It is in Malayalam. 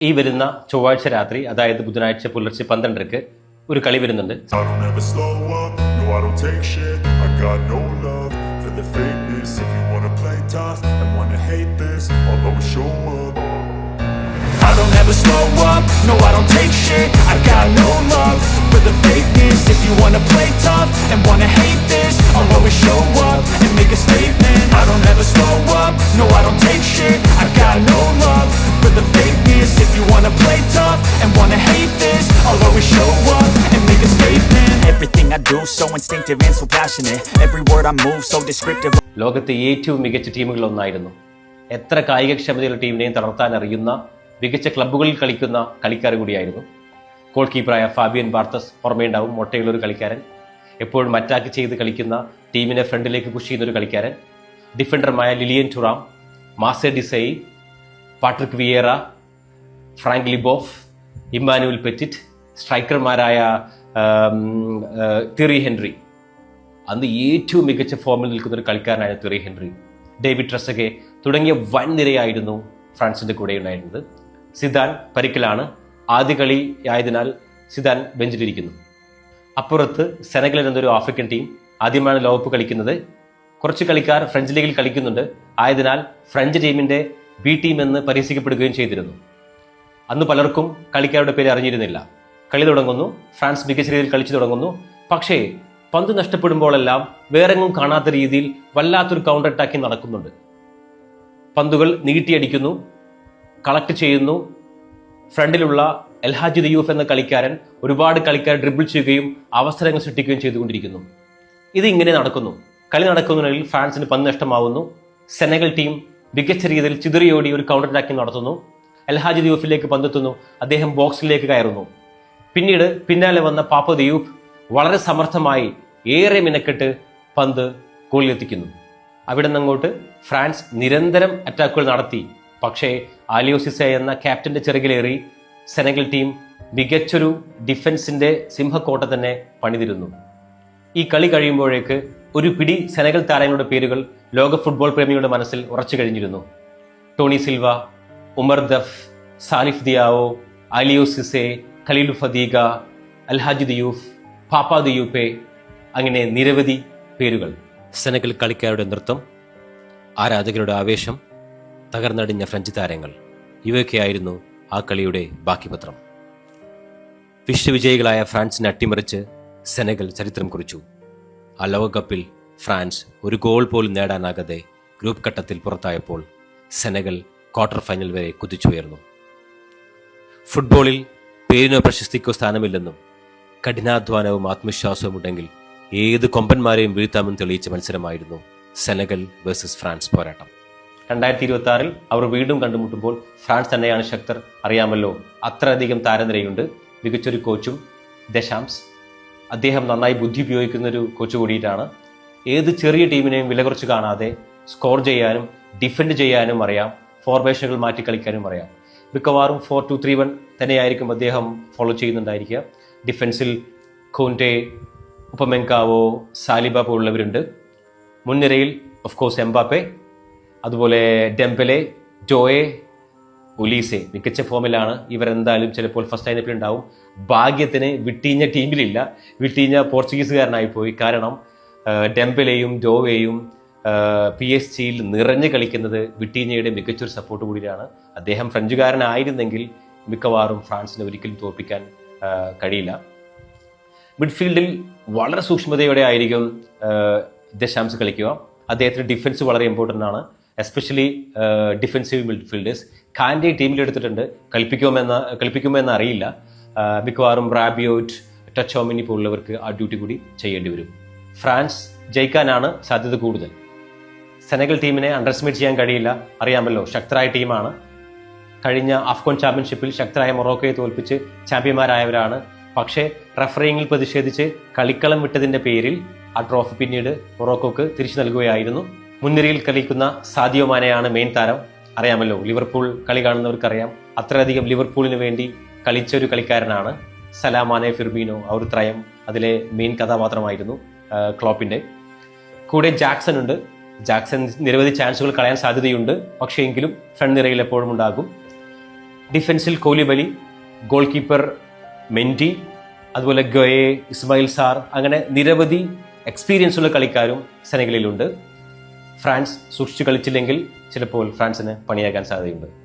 ഈ വരുന്ന ചൊവ്വാഴ്ച രാത്രി, അതായത് ബുധനാഴ്ച പുലർച്ചെ 12:00-ക്ക് ഒരു കളി വരുന്നുണ്ട്. I don't ever slow up, no I don't take shit. I got no love for the fakeness. If you wanna play tough and wanna hate this, I'll always show up and make a statement. I don't ever slow up, no I don't take shit. I got no love for the fakeness. If you wanna play tough and wanna hate this, I'll always show up and make a statement. Everything I do so instinctive and so passionate. Every word I move so descriptive. ലോകത്തെ ഏറ്റവും മികച്ച ടീമുകളൊന്നായിരുന്നു. എത്ര കായികക്ഷമതയുള്ള ടീമിനെയും തളർത്താൻ അറിയുന്ന മികച്ച ക്ലബ്ബുകളിൽ കളിക്കുന്ന കളിക്കാർ കൂടിയായിരുന്നു. Goal കീപ്പറായ Fabian ബാർത്തസ് ഓർമ്മയുണ്ടാവും. മൊട്ടയുള്ളൊരു കളിക്കാരൻ, എപ്പോഴും അറ്റാക്ക് ചെയ്ത് കളിക്കുന്ന, ടീമിനെ ഫ്രണ്ടിലേക്ക് പുഷ് ചെയ്യുന്നൊരു കളിക്കാരൻ. ഡിഫൻഡർമാരായ Lilian Thuram, Marcel Desailly, Patrick Vieira, Frank Leboeuf, Emmanuel Petit. സ്ട്രൈക്കർമാരായ തിറി ഹെൻറി, അന്ന് ഏറ്റവും മികച്ച ഫോമിൽ നിൽക്കുന്ന ഒരു കളിക്കാരനായ തിറി ഹെൻറി, ഡേവിഡ് ട്രെസഗെ തുടങ്ങിയ വൻ നിരയായിരുന്നു ഫ്രാൻസിന്റെ കൂടെ ഉണ്ടായിരുന്നത്. സിദാൻ പരിക്കിലാണ്. ആദ്യ കളി ആയതിനാൽ സിദാൻ ബെഞ്ചിലിരിക്കുന്നു. അപ്പുറത്ത് സെനഗൽ എന്നൊരു ആഫ്രിക്കൻ ടീം ആദ്യമാണ് ലോകകപ്പ് കളിക്കുന്നത്. കുറച്ച് കളിക്കാർ ഫ്രഞ്ച് ലീഗിൽ കളിക്കുന്നുണ്ട്. ആയതിനാൽ ഫ്രഞ്ച് ടീമിന്റെ ബി ടീം എന്ന് പരിഹസിക്കപ്പെടുകയും ചെയ്തിരുന്നു. അന്ന് പലർക്കും കളിക്കാരുടെ പേര് അറിഞ്ഞിരുന്നില്ല. കളി തുടങ്ങുന്നു. ഫ്രാൻസ് മികച്ച രീതിയിൽ കളിച്ചു തുടങ്ങുന്നു. പക്ഷേ പന്ത് നഷ്ടപ്പെടുമ്പോഴെല്ലാം വേറെങ്ങും കാണാത്ത രീതിയിൽ വല്ലാത്തൊരു കൗണ്ടർ അറ്റാക്കിംഗ് നടക്കുന്നുണ്ട്. പന്തുകൾ നീട്ടിയടിക്കുന്നു, കളക്ട് ചെയ്യുന്നു. ഫ്രണ്ടിലുള്ള എൽഹാജി ദിയൂഫ് എന്ന കളിക്കാരൻ ഒരുപാട് കളിക്കാർ ഡ്രിബിൾ ചെയ്യുകയും അവസരങ്ങൾ സൃഷ്ടിക്കുകയും ചെയ്തുകൊണ്ടിരിക്കുന്നു. ഇത് ഇങ്ങനെ നടക്കുന്നു. കളി നടക്കുന്നതിൽ ഫ്രാൻസിന് പന്ത് നഷ്ടമാവുന്നു. സെനഗൽ ടീം മികച്ച രീതിയിൽ ചിതറിയോടി ഒരു കൗണ്ടർ അറ്റാക്കിംഗ് നടത്തുന്നു. എൽഹാജി ദിയൂഫിലേക്ക് പന്തെത്തുന്നു. അദ്ദേഹം ബോക്സിലേക്ക് കയറുന്നു. പിന്നീട് പിന്നാലെ വന്ന പാപ്പ ദിയൂഫ് വളരെ സമർത്ഥമായി ഏറെ മിനക്കെട്ട് പന്ത് ഗോളിലെത്തിക്കുന്നു. അവിടെ നിന്നങ്ങോട്ട് ഫ്രാൻസ് നിരന്തരം അറ്റാക്കുകൾ നടത്തി. പക്ഷേ ആലിയോ സിസെ എന്ന ക്യാപ്റ്റന്റെ ചിറകിലേറി സെനഗൽ ടീം മികച്ചൊരു ഡിഫൻസിന്റെ സിംഹക്കോട്ട തന്നെ പണിതിരുന്നു. ഈ കളി കഴിയുമ്പോഴേക്ക് ഒരു പിടി സെനഗൽ താരങ്ങളുടെ പേരുകൾ ലോക ഫുട്ബോൾ പ്രേമികളുടെ മനസ്സിൽ ഉറച്ചു കഴിഞ്ഞിരുന്നു. ടോണി സിൽവ, ഉമർ ദഫ്, സാലിഫ് ദിയാവോ, ആലിയോ സിസെ, ഖലീലു ഫദീഗ, അൽഹാജി ദിയൂഫ്, പാപ്പ ദിയൂപ്പെ, അങ്ങനെ നിരവധി പേരുകൾ. സെനഗൽ കളിക്കാരുടെ നൃത്തം, ആരാധകരുടെ ആവേശം, തകർന്നടിഞ്ഞ ഫ്രഞ്ച് താരങ്ങൾ, ഇവയൊക്കെയായിരുന്നു ആ കളിയുടെ ബാക്കിപത്രം. വിശ്വവിജയികളായ ഫ്രാൻസിനെ അട്ടിമറിച്ച് സെനഗൽ ചരിത്രം കുറിച്ചു. ആ ലോകകപ്പിൽ ഫ്രാൻസ് ഒരു ഗോൾ പോലും നേടാനാകാതെ ഗ്രൂപ്പ് ഘട്ടത്തിൽ പുറത്തായപ്പോൾ സെനഗൽ ക്വാർട്ടർ ഫൈനൽ വരെ കുതിച്ചുയർന്നു. ഫുട്ബോളിൽ പേരിനോ പ്രശസ്തിക്കോ സ്ഥാനമില്ലെന്നും കഠിനാധ്വാനവും ആത്മവിശ്വാസവും ഉണ്ടെങ്കിൽ ഏത് കൊമ്പന്മാരെയും വീഴ്ത്താമെന്ന് തെളിയിച്ച മത്സരമായിരുന്നു സെനഗൽ വേഴ്സസ് ഫ്രാൻസ് പോരാട്ടം. 2026 അവർ വീണ്ടും കണ്ടുമുട്ടുമ്പോൾ ഫ്രാൻസ് തന്നെയാണ് ശക്തർ. അറിയാമല്ലോ, അത്രയധികം താരനിരയുണ്ട്. മികച്ചൊരു കോച്ചും ദശാംസ്, അദ്ദേഹം നന്നായി ബുദ്ധി ഉപയോഗിക്കുന്ന ഒരു കോച്ച് കൂടിയിട്ടാണ്. ഏത് ചെറിയ ടീമിനെയും വില കുറച്ച് കാണാതെ സ്കോർ ചെയ്യാനും ഡിഫെൻഡ് ചെയ്യാനും അറിയാം. ഫോർമേഷനുകൾ മാറ്റി കളിക്കാനും അറിയാം. മിക്കവാറും 4-2-3-1 തന്നെയായിരിക്കും അദ്ദേഹം ഫോളോ ചെയ്യുന്നുണ്ടായിരിക്കുക. ഡിഫൻസിൽ കോണ്ടെ, ഉപമെങ്കാവോ, സാലിബ പോലുള്ളവരുണ്ട്. മുൻനിരയിൽ ഓഫ് കോഴ്സ് എംബാപ്പെ, അതുപോലെ ഡെംബെലെ, ജോയെ, ഒലീസെ മികച്ച ഫോമിലാണ്. ഇവരെന്തായാലും ചിലപ്പോൾ ഫസ്റ്റ് ലൈനപ്പിൽ ഉണ്ടാവും. ഭാഗ്യത്തിന് വിട്ടീഞ്ഞ ടീമിലില്ല. വിട്ടീഞ്ഞ പോർച്ചുഗീസുകാരനായിപ്പോയി. കാരണം ഡെംബെലെയും ജോവയെയും PSG നിറഞ്ഞു കളിക്കുന്നത് വിട്ടീഞ്ഞയുടെ മികച്ചൊരു സപ്പോർട്ട് കൂടിയാണ്. അദ്ദേഹം ഫ്രഞ്ചുകാരനായിരുന്നെങ്കിൽ മിക്കവാറും ഫ്രാൻസിനെ ഒരിക്കലും തോൽപ്പിക്കാൻ കഴിയില്ല. മിഡ്ഫീൽഡിൽ വളരെ സൂക്ഷ്മതയോടെ ആയിരിക്കും ദശാംസ് കളിക്കുക. അദ്ദേഹത്തിന് ഡിഫൻസ് വളരെ ഇമ്പോർട്ടൻ്റ് ആണ്, എസ്പെഷ്യലി ഡിഫൻസീവ് മിഡ്ഫീൽഡേഴ്സ്. കാൻഡെ ടീമിലെടുത്തിട്ടുണ്ട്. കളിപ്പിക്കുമോ എന്ന് അറിയില്ല. മിക്കവാറും റാബിയോട്ട്, ടച്ചോമിനി പോലുള്ളവർക്ക് ആ ഡ്യൂട്ടി കൂടി ചെയ്യേണ്ടി വരും. ഫ്രാൻസ് ജയിക്കാനാണ് സാധ്യത കൂടുതൽ. സെനഗൽ ടീമിനെ അണ്ടർ എസ്റ്റിമേറ്റ് ചെയ്യാൻ കഴിയില്ല. അറിയാമല്ലോ, ശക്തരായ ടീമാണ്. കഴിഞ്ഞ അഫ്ഗോൺ ചാമ്പ്യൻഷിപ്പിൽ ശക്തരായ മൊറോക്കോയെ തോൽപ്പിച്ച് ചാമ്പ്യന്മാരായവരാണ്. പക്ഷേ റഫറിങ്ങിൽ പ്രതിഷേധിച്ച് കളിക്കളം വിട്ടതിൻ്റെ പേരിൽ ആ ട്രോഫി പിന്നീട് മൊറോക്കോക്ക് തിരിച്ചു നൽകുകയായിരുന്നു. മുൻനിരയിൽ കളിക്കുന്ന സാദിയോ മാനെയാണ് മെയിൻ താരം. അറിയാമല്ലോ, ലിവർപൂൾ കളി കാണുന്നവർക്കറിയാം, അത്രയധികം ലിവർപൂളിന് വേണ്ടി കളിച്ച ഒരു കളിക്കാരനാണ്. സലാമാനെ, ഫിർമീനോ, അവർ ത്രയം അതിലെ മെയിൻ കഥാപാത്രമായിരുന്നു ക്ലോപ്പിൻ്റെ. കൂടെ ജാക്സൺ ഉണ്ട്. ജാക്സൺ നിരവധി ചാൻസുകൾ കളയാൻ സാധ്യതയുണ്ട്. പക്ഷേ എങ്കിലും ഫ്രണ്ട് നിരയിൽ എപ്പോഴും ഉണ്ടാകും. ഡിഫൻസിൽ കോലിബലി, ഗോൾ കീപ്പർ മെൻഡി, അതുപോലെ ഗൊയെ, ഇസ്മായിൽ സാർ, അങ്ങനെ നിരവധി എക്സ്പീരിയൻസ് ഉള്ള കളിക്കാരും സെനഗലിലുണ്ട്. ഫ്രാൻസ് സൂക്ഷിച്ചു കളിച്ചില്ലെങ്കിൽ ചിലപ്പോൾ ഫ്രാൻസിന് പണിയാകാൻ സാധ്യതയുണ്ട്.